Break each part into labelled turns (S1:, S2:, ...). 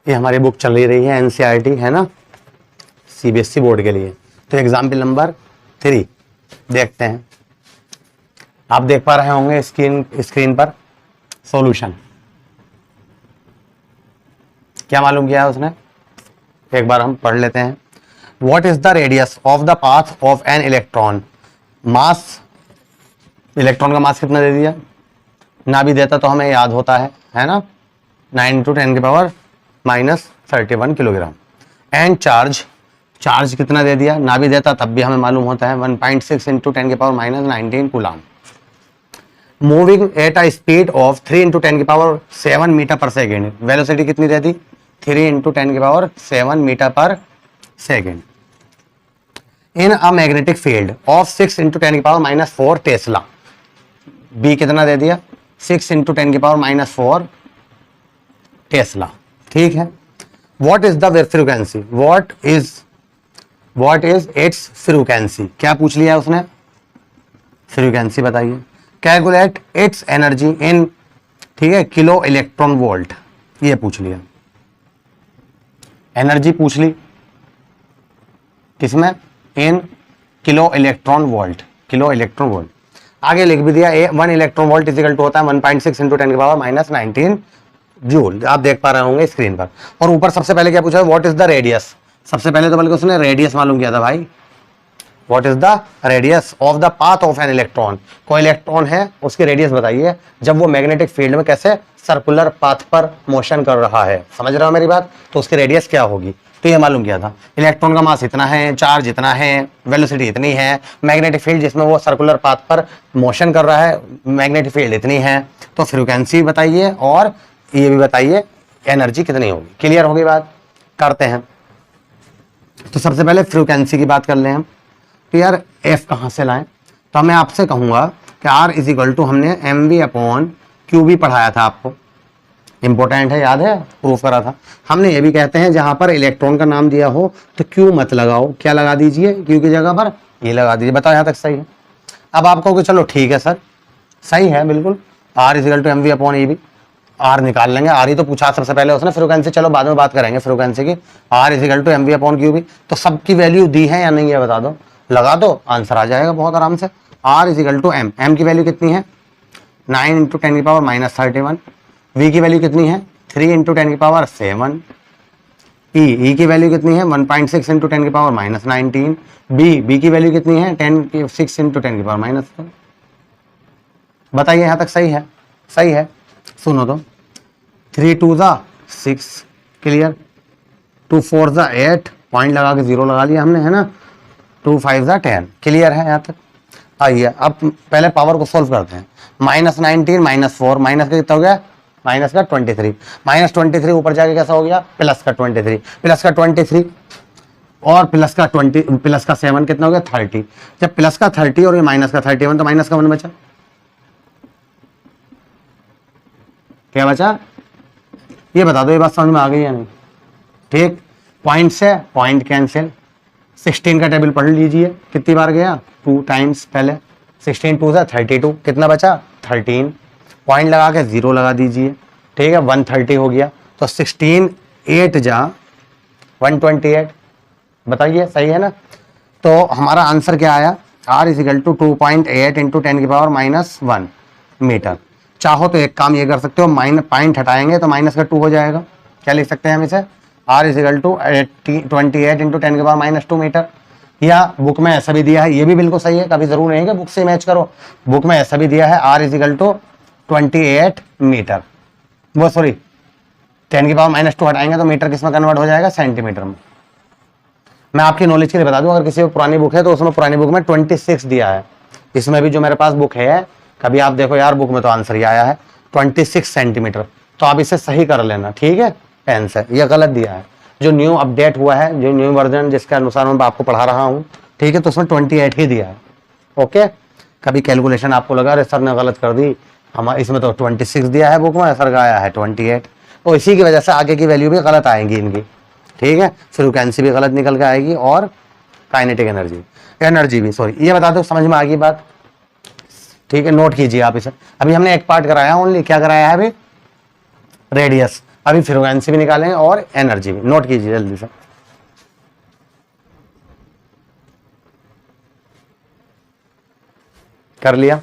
S1: ये हमारी बुक चल रही है एनसीईआरटी है ना, सीबीएसई बोर्ड के लिए। तो एग्जाम्पल नंबर 3 देखते हैं। आप देख पा रहे होंगे स्क्रीन पर सॉल्यूशन। क्या मालूम किया है उसने, एक बार हम पढ़ लेते हैं। What is the radius of the path of an electron. Mass, electron का मास कितना दे दिया, ना भी देता तो हमें याद होता है ना, 9 × 10⁻³ किलोग्राम। एंड चार्ज, चार्ज कितना दे दिया, ना भी देता तब भी हमें मालूम होता है 1.6 × 10⁻⁻19 coulomb. Moving at a speed of 3 × 10⁷ meter per second. Velocity कितनी दे दी, 3 × 10⁷ meter per second. In a magnetic field of 6 × 10⁻⁴ tesla. B कितना दे दिया, 6 × 10⁻⁴ टेस्ला। ठीक है। What is the frequency, what is its frequency. क्या पूछ लिया उसने, फ्रीक्वेंसी बताइए। कैलकुलेट इट्स एनर्जी इन, ठीक है, किलो इलेक्ट्रॉन वोल्ट, ये पूछ लिया। एनर्जी पूछ ली किसमें, इन kilo electron volt, kilo electron volt. आगे लिख भी दिया 1 इलेक्ट्रॉन वोल्ट इक्वल टू होता है 1.6 × 10⁻⁻19 जूल। आप देख पा रहे होंगे स्क्रीन पर। और ऊपर सबसे पहले क्या पूछा है, व्हाट इज द रेडियस। सबसे पहले तो बल्कि उसने रेडियस मालूम किया था भाई। What is the radius of the path of an electron. कोई इलेक्ट्रॉन है उसकी रेडियस बताइए जब वो मैग्नेटिक फील्ड में कैसे सर्कुलर पाथ पर मोशन कर रहा है। समझ रहे हो मेरी बात, तो उसकी रेडियस क्या होगी, तो ये मालूम किया था। इलेक्ट्रॉन का मास इतना है, चार्ज इतना है, वेलोसिटी इतनी है, मैग्नेटिक फील्ड जिसमें वो सर्कुलर पाथ पर मोशन कर रहा है मैग्नेटिक फील्ड इतनी है। तो फ्रीक्वेंसी बताइए और ये भी बताइए एनर्जी कितनी होगी। क्लियर होगी बात, करते हैं। तो सबसे पहले फ्रीक्वेंसी की बात कर लें हम। तो यार एफ कहाँ से लाएं, तो मैं आपसे कहूंगा कि R = हमने mv/q पढ़ाया था आपको, इंपॉर्टेंट है, याद है, प्रूफ करा था हमने। ये भी कहते हैं जहां पर इलेक्ट्रॉन का नाम दिया हो तो Q मत लगाओ, क्या लगा दीजिए, Q की जगह पर ये लगा दीजिए। बताओ यहाँ तक सही है। अब आप कहोगे चलो ठीक है सर, सही है बिल्कुल, R = mv/ev। R निकाल लेंगे, R ही तो पूछा सबसे पहले उसने, फ्रीक्वेंसी चलो बाद में बात करेंगे फ्रीक्वेंसी की। R = mv/q। तो सबकी वैल्यू दी है या नहीं है बता दो, लगा दो, आंसर आ जाएगा बहुत आराम से। R = m, m की वैल्यू कितनी है 9 × 10⁻31। v की वैल्यू कितनी है 3 × 10⁷। e की वैल्यू कितनी है 1.6 × 10⁻⁻19। b की वैल्यू कितनी है 6 × 10⁻⁻4। बताइए यहाँ तक सही है, सही है। सुनो तो, 3 × 2 = 6, क्लियर। 2 × 4 = 8, पॉइंट लगा के 0 लगा लिया हमने, है ना। 2 × 5 = 10, क्लियर है यहाँ तक। आइए अब पहले पावर को सोल्व करते हैं। -19 -4 माइनस का कितना हो गया, माइनस का 23, -23 ऊपर जाके कैसा हो गया प्लस का 23, प्लस का 23 और प्लस का 7 कितना हो गया 30। जब प्लस का 30 और ये माइनस का 31 तो माइनस का 1 बचा। क्या बचा ये बता दो, ये बात समझ में आ गई या नहीं। ठीक, पॉइंट से पॉइंट कैंसिल। 16 का टेबल पढ़ लीजिए, कितनी बार गया 2 टाइम्स पहले। 16 × 2 = 32, कितना बचा 13, पॉइंट लगा के 0 लगा दीजिए। ठीक है, 130 हो गया। तो 16 8 जा 128, बताइए सही है ना। तो हमारा आंसर क्या आया, R = 2.8 × 10⁻⁻1 मीटर। चाहो तो एक काम ये कर सकते हो, पॉइंट हटाएंगे तो माइनस का 2 हो जाएगा। क्या लिख सकते हैं हम इसे, R = 28 × 10⁻⁻2 मीटर। या बुक में ऐसा भी दिया है, ये भी बिल्कुल सही है, कभी जरूर नहीं है कि बुक से मैच करो। बुक में ऐसा भी दिया है R = 28 मीटर, वो सॉरी 10⁻2 हटाएंगे तो मीटर किस में कन्वर्ट हो जाएगा, सेंटीमीटर में। मैं आपकी नॉलेज के लिए बता दूं, अगर किसी को पुरानी बुक है तो उसमें पुरानी बुक में 26 दिया है। इसमें भी जो मेरे पास बुक है, कभी आप देखो यार बुक में तो आंसर ही आया है 26 सेंटीमीटर। तो आप इसे सही कर लेना, ठीक है, पेन से। ये गलत दिया है, जो न्यू अपडेट हुआ है, जो न्यू वर्जन जिसके अनुसार मैं आपको पढ़ा रहा हूँ, ठीक है, तो उसमें 28 ही दिया है। ओके, कभी कैलकुलेशन आपको लगा अरे सर ने गलत कर दी, हमारे इसमें तो 26 दिया है बुक में, सर का आया है 28। तो इसी की वजह से आगे की वैल्यू भी गलत आएंगी इनकी, ठीक है। फ्रीक्वेंसी भी गलत निकल के आएगी और काइनेटिक एनर्जी भी, सॉरी। ये बता दो समझ में आ गई बात, ठीक है, नोट कीजिए आप इसे। अभी हमने एक पार्ट कराया ओनली, क्या कराया है अभी, रेडियस। अभी फ्रीक्वेंसी भी निकालेंगे और एनर्जी भी। नोट कीजिए जल्दी से। कर लिया?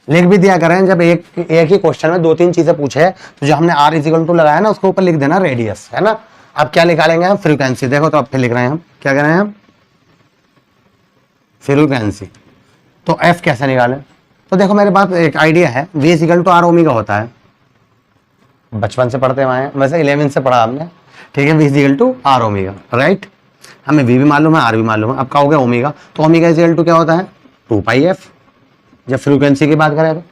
S1: लिख भी दिया करें, जब एक ही क्वेश्चन में 2-3 चीजें पूछे तो जो हमने r इजिकल टू लगाया ना उसके ऊपर लिख देना रेडियस, है ना। अब क्या निकालेंगे हम? फ्रीक्वेंसी। देखो तो अब फिर लिख रहे हैं हम, क्या कर रहे हैं हम? फ्रीक्वेंसी। तो f कैसे निकालें? तो देखो मेरे पास एक आइडिया है, v equal to r omega होता है, बचपन से पढ़ते हुए हैं, वैसे 11 से पढ़ा आपने, ठीक है। v equal to r omega, right. हमें v भी मालूम है, r भी मालूम है। अब क्या हो गया? ओमेगा। तो ओमेगा इजिकल टू क्या होता है? 2 पाई f। जब फ्रीक्वेंसी की बात करें तो,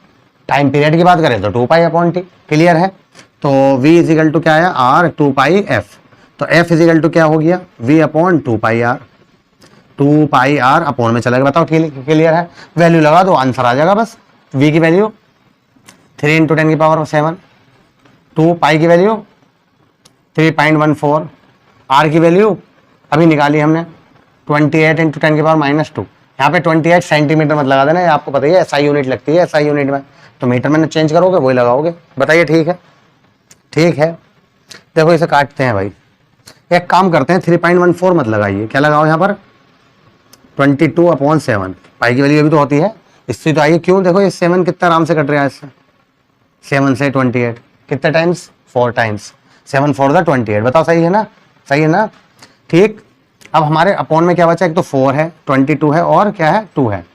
S1: टाइम पीरियड की बात करें तो 2 पाई अपॉन टी। क्लियर है? तो v इजिकल टू क्या है? r 2 पाई f। तो f इजिकल टू क्या हो गया? v अपॉन 2 पाई r। 2 पाई r अपॉन में चलेगा। बताओ क्लियर है? वैल्यू लगा दो, आंसर आ जाएगा बस। v की वैल्यू 3 × 10⁻⁷, 2 पाई की वैल्यू 3.14, r की वैल्यू अभी निकाली हमने 28 × 10⁻⁻²। यहाँ पे 28 सेंटीमीटर मत लगा देना, आपको पता ही है SI यूनिट लगती है, SI यूनिट में तो मीटर में चेंज करोगे वही लगाओगे। बताइए ठीक है? ठीक है। देखो इसे काटते हैं भाई, एक काम करते हैं 3.14 मत लगाइए, क्या लगाओ यहाँ पर? 22/7। पाई की वैल्यू अभी तो होती है, इससे तो आइए क्यों? देखो ये 7 कितना आराम से कट रहा है इससे, 7 से 28 कितने टाइम्स? 4 टाइम्स। 7 4 दा 28। बताओ सही है ना? सही है ना? ठीक। अब हमारे अपॉन में क्या बचा? एक तो 4 है, 22 है और क्या है? 2 है।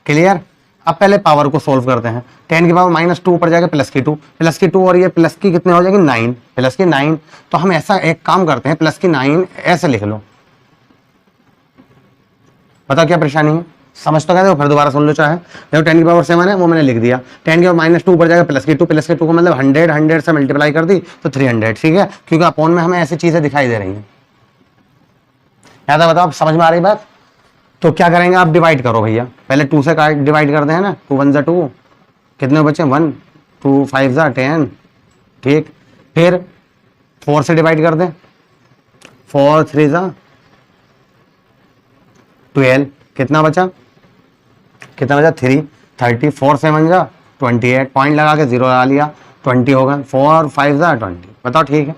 S1: क्लियर? अब पहले पावर को सोल्व करते हैं। 10⁻⁻2 ऊपर जाएगा प्लस की 2, प्लस की 2 और ये प्लस की कितने हो जाएगी? 9, प्लस की 9। तो हम ऐसा एक काम करते हैं, प्लस की 9 ऐसे लिख लो। बताओ क्या परेशानी है? समझ तो गए हो? फिर दोबारा सुन लो चाहे। देखो 10⁻7 है वो मैंने लिख दिया, 10⁻2 ऊपर जाएगा प्लस की 2, प्लस की 2 को मतलब 100 से मल्टीप्लाई कर दी तो 300। ठीक है, क्योंकि अपॉन में हमें ऐसी चीजें दिखाई दे रही हैं। यहाँ तक बताओ समझ में आ रही बात? तो क्या करेंगे आप? डिवाइड करो भैया, पहले 2 से डिवाइड करते हैं ना। 2 1 ज़ा 2, कितने बचे? 1, 2 5 ज़ा 10। ठीक, फिर 4 से डिवाइड कर दें, 4 3 ज़ा 12, कितना बचा? कितना बचा? 3 30, 4 7 ज़ा 28, पॉइंट लगा के 0 लगा लिया, 20 होगा। 4 5 ज़ा 20। बताओ ठीक है?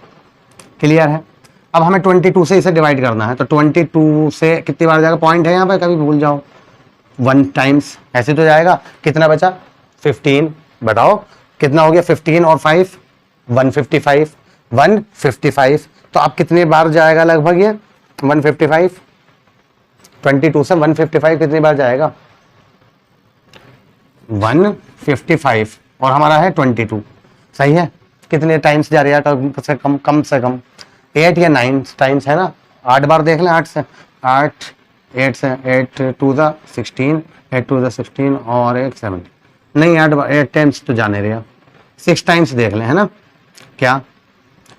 S1: क्लियर है? अब हमें 22 से इसे डिवाइड करना है, तो 22 से कितनी बार जाएगा? पॉइंट है यहाँ पे, कभी भूल जाओ, 1 टाइम्स ऐसे तो जाएगा। कितना बचा? 15। बताओ कितना हो गया? 15 और 5 155, 155। तो अब कितनी बार जाएगा लगभग ये 155? 22 से 155 कितनी बार जाएगा? 155 और हमारा है 22। सही है? कितने टाइम्स जा रही है? कम से कम 8 या 9 टाइम्स है ना। 8 बार देख लें, 8 से 8 8 से 8 2 ज़ा 16, 8 2 ज़ा 16 और 1 7। नहीं 8 टाइम्स तो जाने रहा, 6 टाइम्स देख लें, है ना। क्या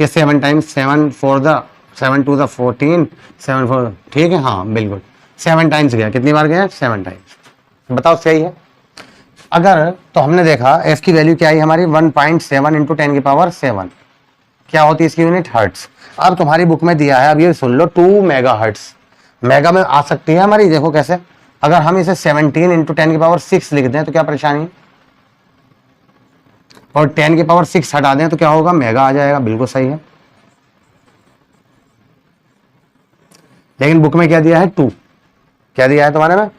S1: ये 7 टाइम्स? 7 4 ज़ा 7 2 ज़ा 14, 7 4। ठीक है, हाँ बिल्कुल 7 टाइम्स गया। कितनी बार गया? 7 टाइम्स। बताओ सही है? अगर तो हमने देखा f की वैल्यू क्या आई हमारी? 1.7 × 10⁻7। क्या होती है इसकी यूनिट? हर्ट्स। अब तुम्हारी बुक में दिया है, अब ये सुन लो, 2 मेगाहर्ट्ज। मेगा में आ सकती है हमारी, देखो कैसे। अगर हम इसे 17 × 10⁻6 लिख दें तो क्या परेशानी है? और 10⁻6 हटा दें तो क्या होगा? मेगा आ जाएगा। बिल्कुल सही है, लेकिन बुक में क्या दिया है? 2। क्या दिया है तुम्हारे में?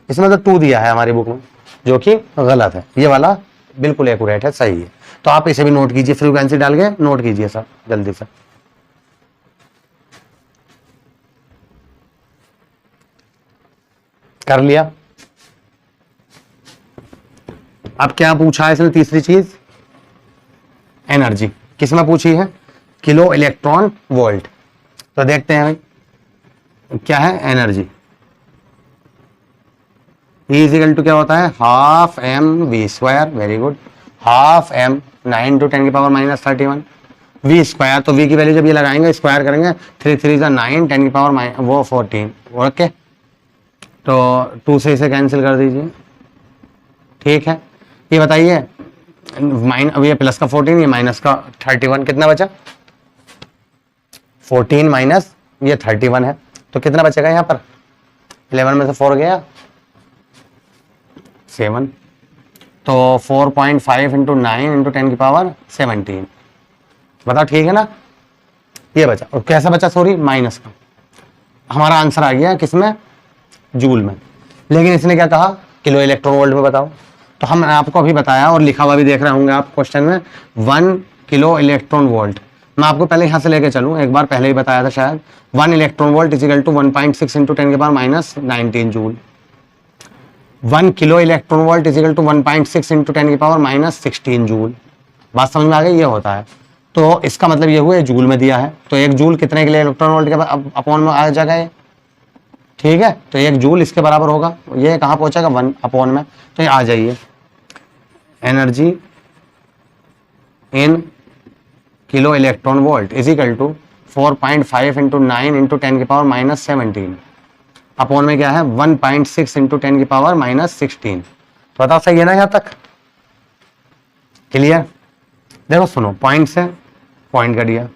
S1: इसमें तो 2 दिया है हमारी बुक में, जो कि गलत है। ये वाला बिल्कुल एक्यूरेट है, सही है। तो आप इसे भी नोट कीजिए, फ्रीक्वेंसी डाल के नोट कीजिए सर जल्दी से। कर लिया? अब क्या पूछा है इसने? तीसरी चीज एनर्जी। किसमें पूछी है? Kilo electron volt. तो देखते हैं भाई क्या है एनर्जी। E इजिकल टू क्या होता है? Half mv²। Very good, half m 9 × 10⁻31 v square. तो v की वैल्यू जब ये लगाएंगे स्क्वायर करेंगे, 3 3 ज़ा 9, 10⁻14। ओके, तो 2 से इसे कैंसिल कर दीजिए। ठीक है, ये बताइए अब ये प्लस का 14, ये माइनस का 31, कितना बचा? 14 माइनस ये 31 है, तो कितना बचेगा यहाँ पर? 11 में से 4 गया, 7, तो 4.5 इंटू 9 इंटू 10 की पावर 17। बताओ ठीक है ना। ये बचा, और कैसा बचा, सॉरी माइनस का। हमारा आंसर आ गया किसमें, जूल में। लेकिन इसने क्या कहा, किलो इलेक्ट्रॉन वोल्ट में बताओ। तो हम आपको अभी बताया और लिखा हुआ भी देख रहे होंगे आप क्वेश्चन में, 1 किलो इलेक्ट्रॉन वोल्ट। मैं आपको पहले यहां से लेके चलूं, एक बार पहले ही बताया था शायद। 1 electron volt is equal to 1.6 into 10 की power minus 19 joule. 1 kilo electron volt is equal to 1.6 into 10 की पावर माइनस 16 जूल। बात समझ में आ गई, ये होता है। तो इसका मतलब ये हुआ जूल में दिया है, तो एक जूल कितने के लिए इलेक्ट्रॉन वोल्ट के अपॉन में आ जाएगा ये, ठीक है। तो एक जूल इसके बराबर होगा, ये कहाँ पहुंचेगा, 1 अपॉन में। तो ये आ जाइए, energy in kilo electron volt is equal to 4.5 into 9 into 10 की पावर माइनस 17 अपॉन में क्या है 1.6 इंटू 10 की पावर माइनस 16। तो बताओ सही है ना, यहां तक क्लियर। देखो सुनो, पॉइंट से पॉइंट कर दिया,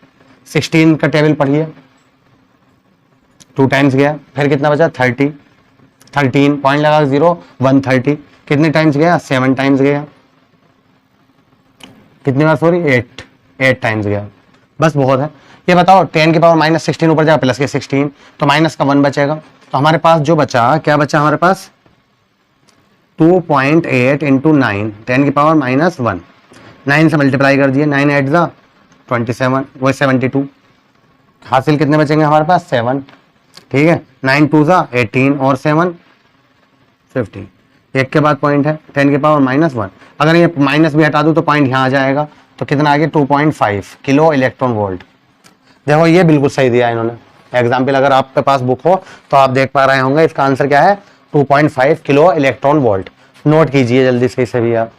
S1: 16 का टेबल पढ़िए, 2 टाइम्स गया, फिर कितना बचा 30, 13 पॉइंट लगा 0, 130 कितने टाइम्स गया, 7 टाइम्स गया, कितनी बार सॉरी 8 टाइम्स गया, बस बहुत है। ये बताओ 10 की पावर माइनस 16 ऊपर जाएगा प्लस के 16, तो माइनस का 1 बचेगा। तो हमारे पास जो बचा, क्या बचा हमारे पास, 2.8 इंटू 9 10 की पावर माइनस 1, 9 से मल्टीप्लाई कर दिए, 9 8 जा 27, वो 72, हासिल कितने बचेंगे हमारे पास 7, ठीक है। 9 2 जा 18 और 7 50, एक के बाद पॉइंट है 10 की पावर माइनस 1। अगर ये माइनस भी हटा दूं तो पॉइंट यहाँ आ जाएगा, तो कितना आ गया 2.5 किलो इलेक्ट्रॉन वोल्ट। देखो ये बिल्कुल सही दिया इन्होंने एग्जाम्पल, अगर आपके पास बुक हो तो आप देख पा रहे होंगे, इसका आंसर क्या है 2.5 किलो इलेक्ट्रॉन वोल्ट। नोट कीजिए जल्दी से इसे भी आप।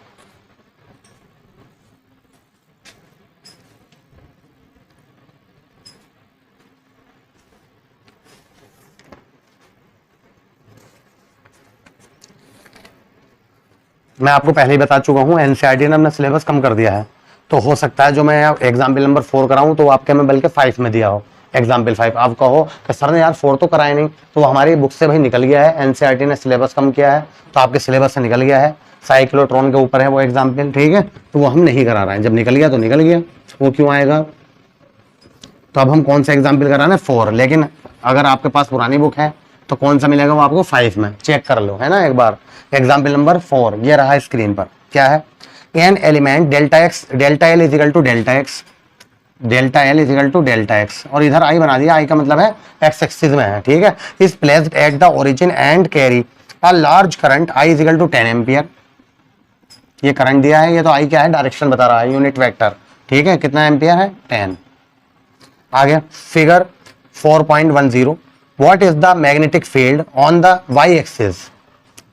S1: मैं आपको पहले ही बता चुका हूं, एनसीईआरटी ने अपना सिलेबस कम कर दिया है, तो हो सकता है जो मैं एग्जाम्पल नंबर 4 कराऊं तो आपके में बल्कि 5 में दिया हो, एग्जाम्पल 5। आप कहो कि सर ने यार 4 तो कराए नहीं, तो हमारी बुक से भाई निकल गया है, एनसीईआरटी ने सिलेबस कम किया है, तो आपके सिलेबस से निकल गया है, साइक्लोट्रॉन के ऊपर है वो एग्जाम्पल, ठीक है। तो वो हम नहीं करा रहे हैं, जब निकल गया तो निकल गया, वो क्यों आएगा। तो अब हम कौन सा एग्जाम्पल करा रहे हैं 4, लेकिन अगर आपके पास पुरानी बुक है तो कौन सा मिलेगा वो आपको 5 में, चेक कर लो है ना एक बार। एग्जाम्पल नंबर 4 ये रहा स्क्रीन पर, क्या है, an element delta X, delta L equal to delta X, delta L equal to delta X, और इधर आई बना दिया, आई का मतलब है एक्स एक्सिस में है, ठीक है। Is placed at the origin and carry a large current I equal to 10 ampere. ये करंट दिया है, ये तो आई क्या है, डायरेक्शन बता रहा है, यूनिट वेक्टर, ठीक है। कितना एम्पियर है 10। आगे figure 4.10, what is the magnetic field on the Y axis,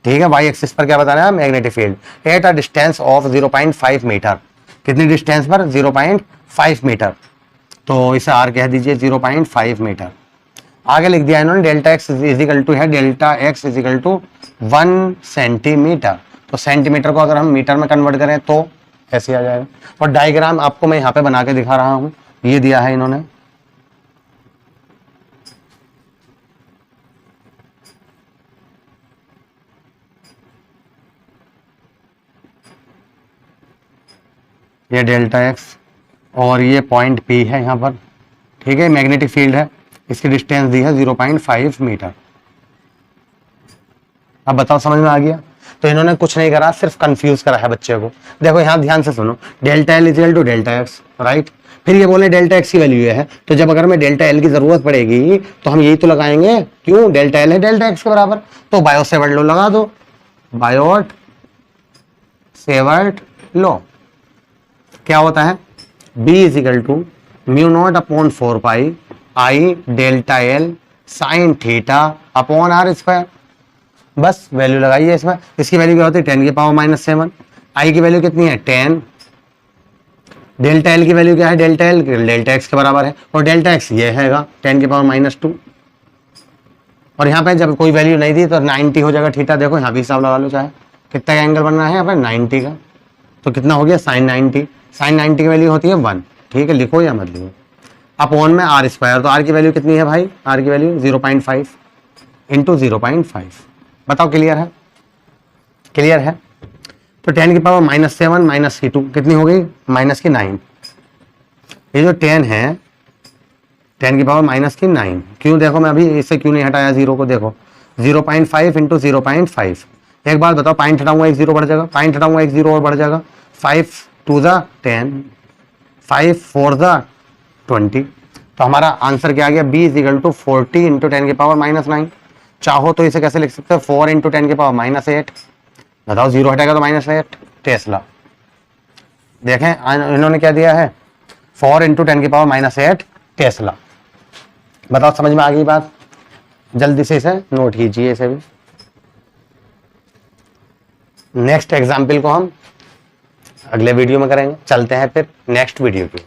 S1: ठीक है। वाई एक्सिस पर क्या बताना है, magnetic field at a distance of 0.5 meter, कितनी डिस्टेंस पर 0.5 मीटर, तो इसे आर कह दीजिए 0.5 मीटर। आगे लिख दिया इन्होंने डेल्टा एक्स इजिकल टू है, delta X equal to 1 centimeter, तो सेंटीमीटर को अगर हम मीटर में कन्वर्ट करें तो ऐसे आ जाएगा। और डायग्राम आपको मैं यहाँ पे बना के दिखा रहा हूँ, ये दिया है इन्होंने, ये डेल्टा एक्स और ये पॉइंट पी है यहाँ पर, ठीक है। मैग्नेटिक फील्ड है, इसकी डिस्टेंस दी है 0.5 मीटर। अब बताओ समझ में आ गया। तो इन्होंने कुछ नहीं करा, सिर्फ कंफ्यूज करा है बच्चे को। देखो यहाँ ध्यान से सुनो, delta L equal to delta X, right. फिर ये बोले डेल्टा एक्स की वैल्यू ये है, तो जब अगर मैं डेल्टा एल की जरूरत पड़ेगी तो हम यही तो लगाएंगे, क्यों, डेल्टा एल है डेल्टा एक्स के बराबर, तो बायो सेवर्ट लो लगा दो, बायोट सेवर्ट लो। क्या होता है, B equal to mu naught upon 4 pi I delta L sine theta upon R square. बस वैल्यू लगाइए इसमें, इसकी वैल्यू क्या होती है 10 की पावर माइनस 7, आई की वैल्यू कितनी है 10, डेल्टा एल की वैल्यू क्या है, डेल्टा एल डेल्टा एक्स के बराबर है, और डेल्टा एक्स ये हैगा 10 की पावर माइनस 2। और यहाँ पे जब कोई वैल्यू नहीं दी तो 90 हो जाएगा थीटा। देखो यहाँ भी हिसाब लगा लो, चाहे कितना का एंगल बनना है यहाँ पे 90 का, तो कितना हो गया साइन 90, साइन 90 की वैल्यू होती है 1, ठीक है, लिखो या मत लिखो। अपॉन में आर स्क्वायर, तो आर की वैल्यू कितनी है भाई, आर की वैल्यू 0.5 इंटू 0.5। बताओ क्लियर है। क्लियर है? तो 10 की पावर -7 माइनस की 2 कितनी हो गई? माइनस की 9। ये जो 10 है 10 की पावर माइनस की 9, क्यों? देखो मैं अभी इससे क्यों नहीं हटाया जीरो को, देखो 0.5 इंटू 0.5। एक बात बताओ, पॉइंट हटाऊंगा एक जीरो बढ़ जाएगा, पॉइंट हटाऊंगा एक जीरो और बढ़ जाएगा। 5 2 ज़ा 10, 5 4 ज़ा 20। तो हमारा आंसर क्या आ गया? B is equal to 40 into 10 की पावर -9। चाहो तो इसे कैसे लिख सकते हो? 4 इंटू 10 की पावर -8। बताओ, जीरो हटेगा तो -8। टेस्ला देखें इन्होंने क्या दिया है? 4 इंटू 10 की पावर -8 टेस्ला। बताओ समझ में आ गई बात? जल्दी से इसे नोट कीजिए इसे भी। नेक्स्ट एग्जाम्पल को हम अगले वीडियो में करेंगे। चलते हैं फिर नेक्स्ट वीडियो की।